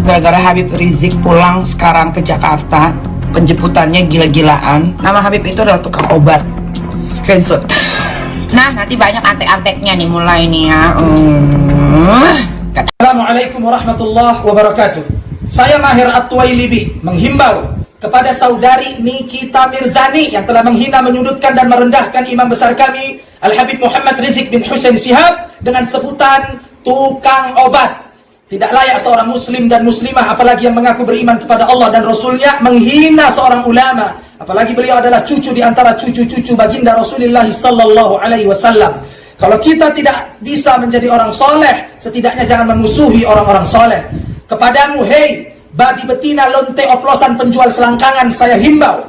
gara-gara Habib Rizik pulang sekarang ke Jakarta. Penjemputannya gila-gilaan. Nama Habib itu adalah tukang obat. Screenshot. Nah, nanti banyak antek-anteknya nih mulai nih ya. Assalamualaikum warahmatullahi wabarakatuh. Saya Mahir At-Tuwailibi menghimbau kepada saudari Nikita Mirzani yang telah menghina, menyudutkan dan merendahkan imam besar kami Al-Habib Muhammad Rizik bin Hussein Shihab dengan sebutan tukang obat. Tidak layak seorang muslim dan muslimah, apalagi yang mengaku beriman kepada Allah dan Rasulnya, menghina seorang ulama, apalagi beliau adalah cucu di antara cucu-cucu baginda Rasulullah sallallahu alaihi wasallam. Kalau kita tidak bisa menjadi orang soleh, setidaknya jangan memusuhi orang-orang soleh. Kepadamu, hei babi betina lonte oplosan penjual selangkangan, saya himbau,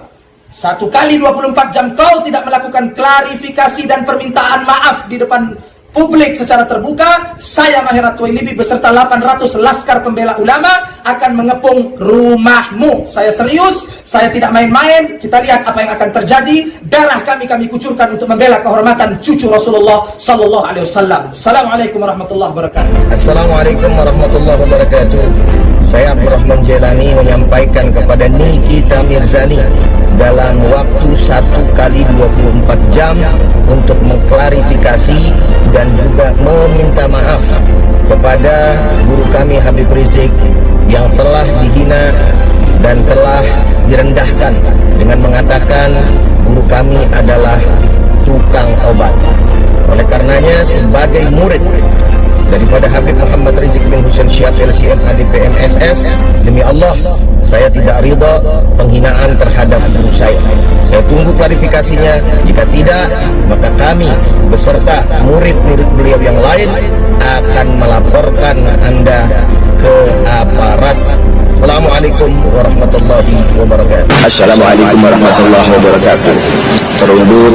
1 kali 24 jam kau tidak melakukan klarifikasi dan permintaan maaf di depan publik secara terbuka, saya Mahir At-Tuwailibi beserta 800 laskar pembela ulama akan mengepung rumahmu. Saya serius, saya tidak main-main. Kita lihat apa yang akan terjadi. Darah kami kucurkan untuk membela kehormatan cucu Rasulullah sallallahu alaihi wasallam. Assalamualaikum warahmatullahi wabarakatuh. Assalamualaikum warahmatullahi wabarakatuh. Saya Abdurrahman Jelani menyampaikan kepada Nikita Mirzani dalam waktu 1 kali 24 jam untuk mengklarifikasi dan juga meminta maaf kepada guru kami Habib Rizik yang telah dihina dan telah direndahkan dengan mengatakan guru kami adalah tukang obat. Oleh karenanya, sebagai murid daripada Habib Muhammad Rizik bin Hussein Shihab LCM ADPMSS, demi Allah saya tidak ridha penghinaan terhadap guru saya. Saya tunggu klarifikasinya. Jika tidak, maka kami beserta murid-murid beliau yang lain akan melaporkan Anda ke aparat. Assalamualaikum warahmatullahi wabarakatuh. Assalamualaikum warahmatullahi wabarakatuh. Terundur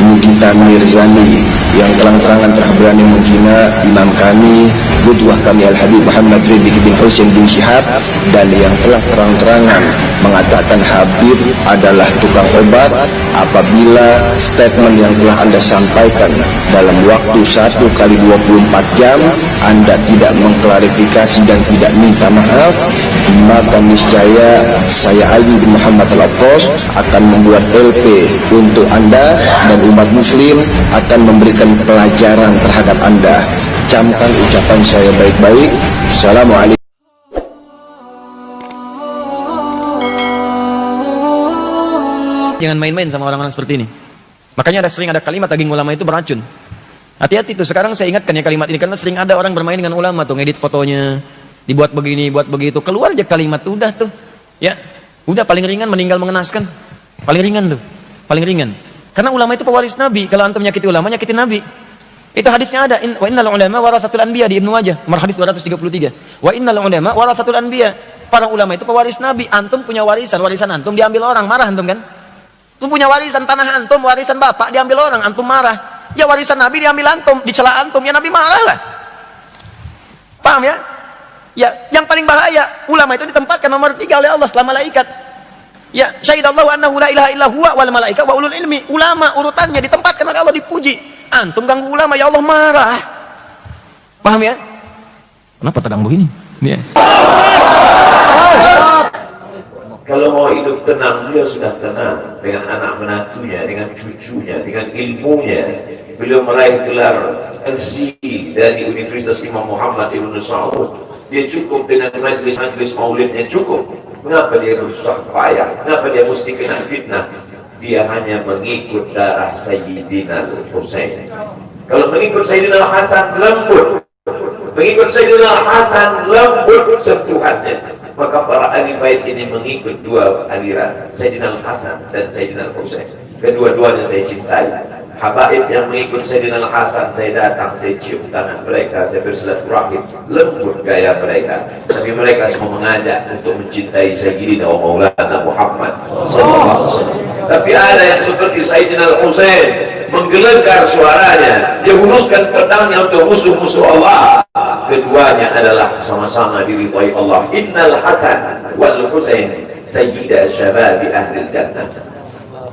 Nikita Mirzani yang terang-terangan telah berani menghina imam kami, qudwah kami Al-Habib Muhammad Rizik bin Hussein bin Shihab, dan yang telah terang-terangan mengatakan Habib adalah tukang obat apabila statement yang telah Anda sampaikan dalam waktu 1 kali 24 jam Anda tidak mengklarifikasi dan tidak minta maaf, maka niscaya saya Ali bin Muhammad Al-Attas akan membuat LP untuk Anda, dan umat muslim akan memberikan pelajaran terhadap Anda. Camkan ucapan saya baik-baik. Assalamualaikum. Jangan main-main sama orang-orang seperti ini. Makanya sering ada kalimat daging ulama itu beracun. Hati-hati tuh. Sekarang saya ingatkan ya kalimat ini, karena sering ada orang bermain dengan ulama tuh, ngedit fotonya, dibuat begini, buat begitu, keluar aja kalimat tuh, udah tuh, ya, udah paling ringan meninggal mengenaskan, paling ringan tuh, paling ringan. Karena ulama itu pewaris Nabi. Kalau antum menyakiti ulama, nyakitin Nabi. Itu hadisnya ada. Wa innal ulama warathatul anbiya di Ibnu Majah, nomor hadis 233. Wa innal ulama warathatul anbiya. Para ulama itu pewaris Nabi. Antum punya warisan, warisan antum diambil orang, marah antum kan? Antum punya warisan tanah antum, warisan bapak diambil orang, antum marah. Ya warisan Nabi diambil antum, dicela antum, ya Nabi marah lah. Paham ya? Ya, yang paling bahaya, ulama itu ditempatkan nomor 3 oleh Allah setelah malaikat. Ya, syahidallahu annahu la ilaha illa huwa wal malaika wa ulul ilmi. Ulama urutannya ditempatkan oleh Allah, dipuji. Antum ganggu ulama, ya Allah marah. Paham ya? Kenapa tegang begini? Ya. Kalau mau hidup tenang, beliau sudah tenang dengan anak menantunya, dengan cucunya, dengan ilmunya. Beliau meraih gelar LC dari Universitas Imam Muhammad Ibn Saud. Dia cukup dengan majlis-majlis maulidnya, cukup. Mengapa dia bersusah payah? Mengapa dia mesti kena fitnah? Dia hanya mengikut darah Sayyidina Al-Husain. Kalau mengikut Sayyidina Al-Hasan, lembut. Mengikut Sayyidina Al-Hasan, lembut sentuhannya. Maka para ahli bait ini mengikut dua aliran, Sayyidina Al-Hasan dan Sayyidina Al-Husain. Kedua-duanya saya cintai. Habaib yang mengikut Sayyidina Al-Hasan, saya datang, saya cium tangan mereka, saya bersilaturahim, lembut gaya mereka. Tapi mereka semua mengajak untuk mencintai Sayyidina wa Maulana Muhammad sallallahu alaihi wasallam. Tapi ada yang seperti Sayyidina Al-Husain, menggelegar suaranya, dia huluskan pedangnya untuk musuh-musuh Allah. Keduanya adalah sama-sama diridhai Allah. Innal Hasan wal Husain sayyida syababi ahli jannah.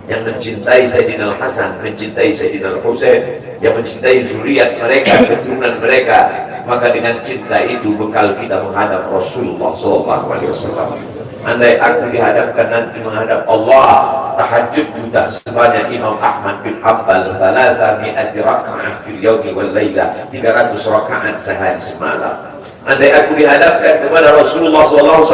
Yang mencintai Sayyidina Al-Hasan, mencintai Sayyidina Al-Husain, yang mencintai zuriat mereka, keturunan mereka, maka dengan cinta itu bekal kita menghadap Rasulullah SAW. Andai aku dihadapkan nanti menghadap Allah, tahajud tak sebanyak Imam Ahmad bin Hanbal, 300 raka'ah fil yawmi wal laila, 300 rakaat sehari semalam. Andai aku dihadapkan kepada Rasulullah SAW,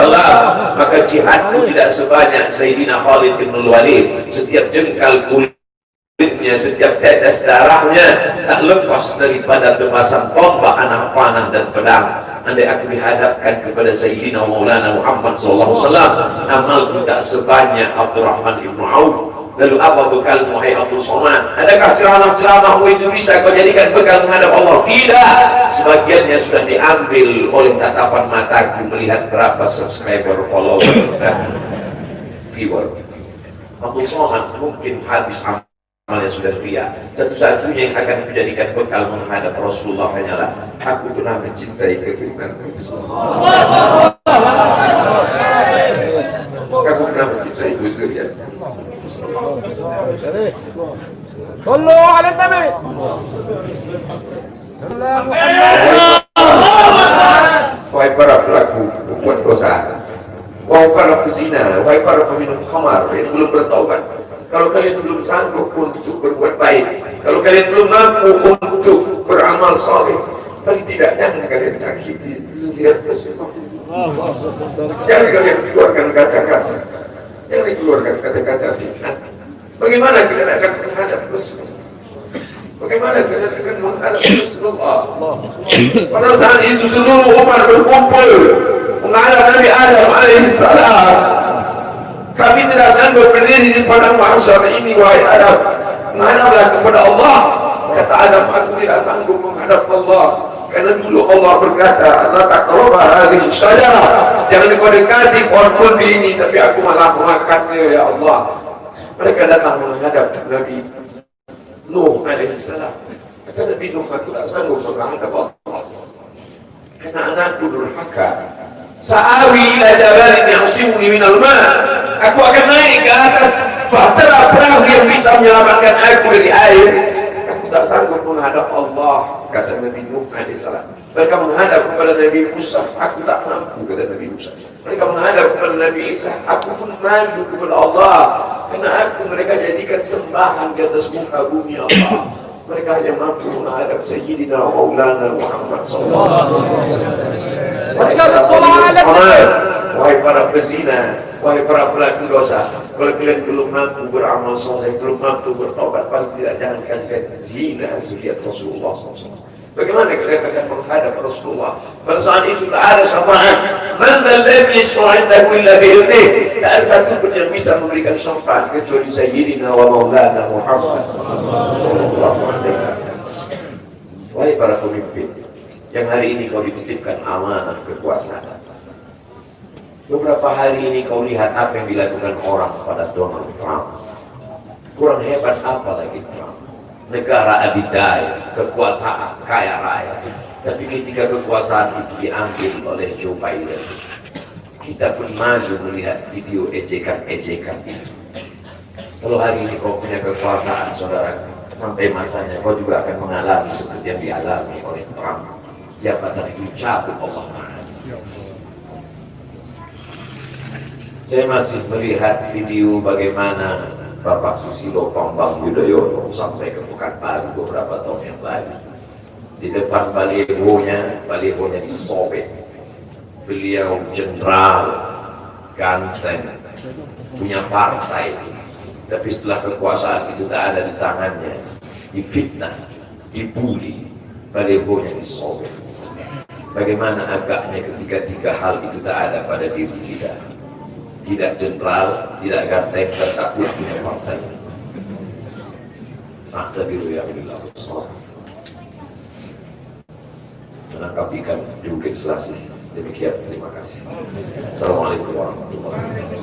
maka jihadku tidak sebanyak Sayyidina Khalid bin Walid. Setiap jengkal kulitnya, setiap tetes darahnya tak lepas daripada tebasan tombak, anak panah dan pedang. Andai aku dihadapkan kepada Sayyidina Maulana Muhammad SAW, amalku tak sebanyak Abdurrahman ibn Auf. Lalu apa bekal wahai Abdul Somad? Adakah ceramah-ceramahmu itu bisa kau jadikan bekal menghadap Allah? Tidak. Sebagiannya sudah diambil oleh tatapan mataku melihat berapa subscriber, follower dan viewer. Abdul Somad mungkin habis amalnya sudah ria. Satu-satunya yang akan dijadikan bekal menghadap Rasulullah hanyalah aku pernah mencintai keturunanmu. Aku pernah mencintai zuriat. صلوا على النبي. Wahai para pelaku berbuat dosa, wahai para pezina, wahai para peminum khamar yang belum bertaubat, kalau kalian belum sanggup untuk berbuat baik, kalau kalian belum mampu untuk beramal saleh, paling tidak jangan kalian cakiti zuriat Rasulullah. Jangan kalian keluarkan kata-kata, jangan dikeluarkan kata-kata fitnah. Bagaimana kalian akan menghadap Rasulullah? Bagaimana kalian akan menghadap Rasulullah? Pada saat itu seluruh umat berkumpul menghadap Nabi Adam alaihissalam. Kami tidak sanggup berdiri di padang mahsyar ini, wahai Adam, menghadaplah kepada Allah. Kata Adam, aku tidak sanggup menghadap Allah, karena dulu Allah berkata, la taqrabu hadhihi syajarah, jangan kau dekati pohon kulbi ini, tapi aku malah memakannya, ya Allah. Mereka datang menghadap Nabi Nuh alaihissalam. Kata Nabi Nuh, aku tak sanggup menghadap Allah karena anakku durhaka. Sa'awi ila jabalin ya'simuni minal ma', aku akan naik ke atas bahtera perahu yang bisa menyelamatkan aku dari air. Aku tak sanggup menghadap Allah, kata Nabi Nuh alaihissalam. Mereka menghadap kepada Nabi Musa, aku tak mampu, kata Nabi Musa. Mereka menghadap kepada Nabi Isa, aku pun malu kepada Allah, karena aku mereka jadikan sembahan di atas muka bumi Allah. Mereka hanya mampu menghadap Sayyidina Maulana Muhammad SAW. Wahai para pezina, wahai para pelaku dosa, kalau kalian belum mampu beramal soleh, belum mampu bertobat, paling tidak jangan kalian zina zuriat Rasulullah SAW. Bagaimana kalian akan menghadap Rasulullah? Pada saat itu tak ada syafaat. Man dzalladzi yashfa'u 'indahu illa bi'idhnihi. Tak ada satu pun yang bisa memberikan syafaat kecuali Sayyidina wa Maulana Muhammad sallallahu alaihi wasallam. Wahai para pemimpin yang hari ini kau dititipkan amanah kekuasaan. Beberapa hari ini kau lihat apa yang dilakukan orang pada Donald Trump. Kurang hebat apa lagi Trump? Negara adidaya, kekuasaan, kaya raya. Tapi ketika kekuasaan itu diambil oleh Joe Biden, kita pun malu melihat video ejekan-ejekan itu. Kalau hari ini kau punya kekuasaan, saudara, sampai masanya kau juga akan mengalami seperti yang dialami oleh Trump. Jabatan itu cabut Allah Ta'ala. Saya masih melihat video bagaimana Bapak Susilo Bambang Yudhoyono sampai ke Pekanbaru beberapa tahun yang lalu. Di depan balihonya disobek. Beliau jenderal, ganteng, punya partai. Tapi setelah kekuasaan itu tak ada di tangannya, difitnah, dibully, balihonya disobek. Bagaimana agaknya ketika tiga hal itu tak ada pada diri kita? Tidak jenderal, tidak ganteng, dan tak pula punya partai. Fakta biru yang dilakukan menangkap ikan di Bukit Selasih. Demikian, terima kasih. Assalamualaikum warahmatullahi wabarakatuh.